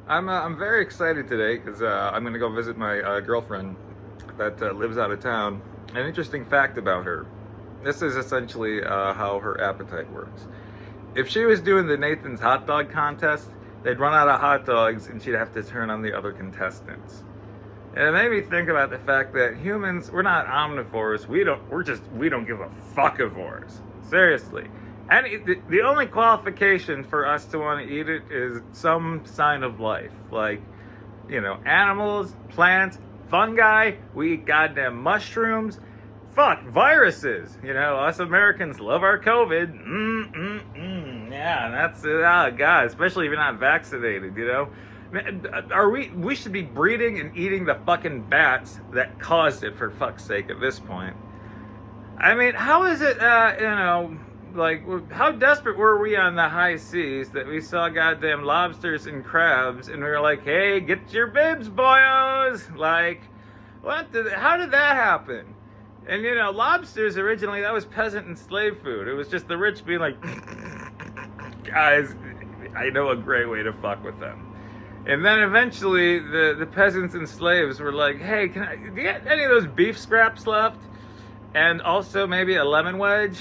I'm very excited today because I'm going to go visit my girlfriend that lives out of town. An interesting fact about her. This is essentially how her appetite works. If she was doing the Nathan's hot dog contest, they'd run out of hot dogs and she'd have to turn on the other contestants. And it made me think about the fact that humans, we're not omnivores. We don't give a fuckivores. Seriously. And the only qualification for us to want to eat it is some sign of life. Like, animals, plants, fungi. We eat goddamn mushrooms. Fuck, viruses. Us Americans love our COVID. Yeah, that's it. Oh, God, especially if you're not vaccinated, we should be breeding and eating the fucking bats that caused it, for fuck's sake, at this point. I mean, how is it, how desperate were we on the high seas that we saw goddamn lobsters and crabs and we were like, hey, get your bibs, boyos! Like, how did that happen? And lobsters originally, that was peasant and slave food. It was just the rich being like, guys, I know a great way to fuck with them. And then eventually the peasants and slaves were like, hey, do you get any of those beef scraps left? And also maybe a lemon wedge,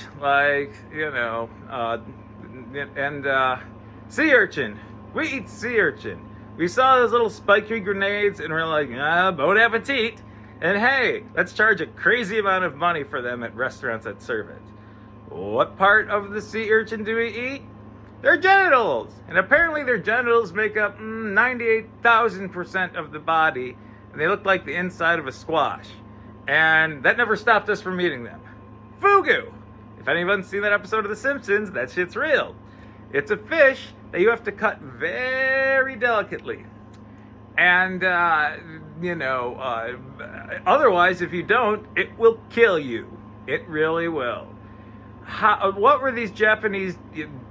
sea urchin. We eat sea urchin. We saw those little spiky grenades and we're like, bon appetit. And hey, let's charge a crazy amount of money for them at restaurants that serve it. What part of the sea urchin do we eat? Their genitals! And apparently their genitals make up 98,000% of the body, and they look like the inside of a squash. And that never stopped us from eating them. Fugu! If anyone's seen that episode of The Simpsons, that shit's real. It's a fish that you have to cut very delicately. And, otherwise, if you don't, it will kill you. It really will. What were these Japanese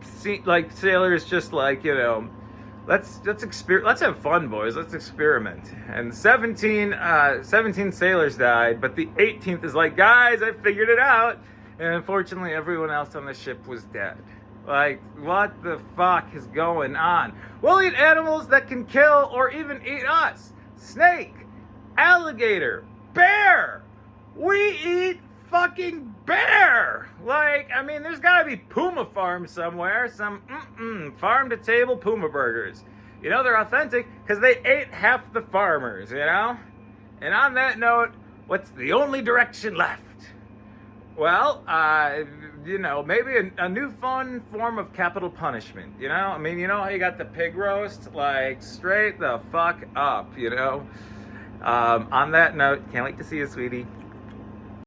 sailors just like? Let's have fun, boys. Let's experiment. And 17 sailors died, but the 18th is like, guys, I figured it out. And unfortunately, everyone else on the ship was dead. Like, what the fuck is going on? We'll eat animals that can kill or even eat us. Snake, alligator, bear. We eat fucking bear! There's gotta be Puma farms somewhere. Some farm-to-table Puma burgers. They're authentic because they ate half the farmers, And on that note, what's the only direction left? Well, maybe a new fun form of capital punishment, how you got the pig roast? Like, straight the fuck up, On that note, can't wait to see you, sweetie.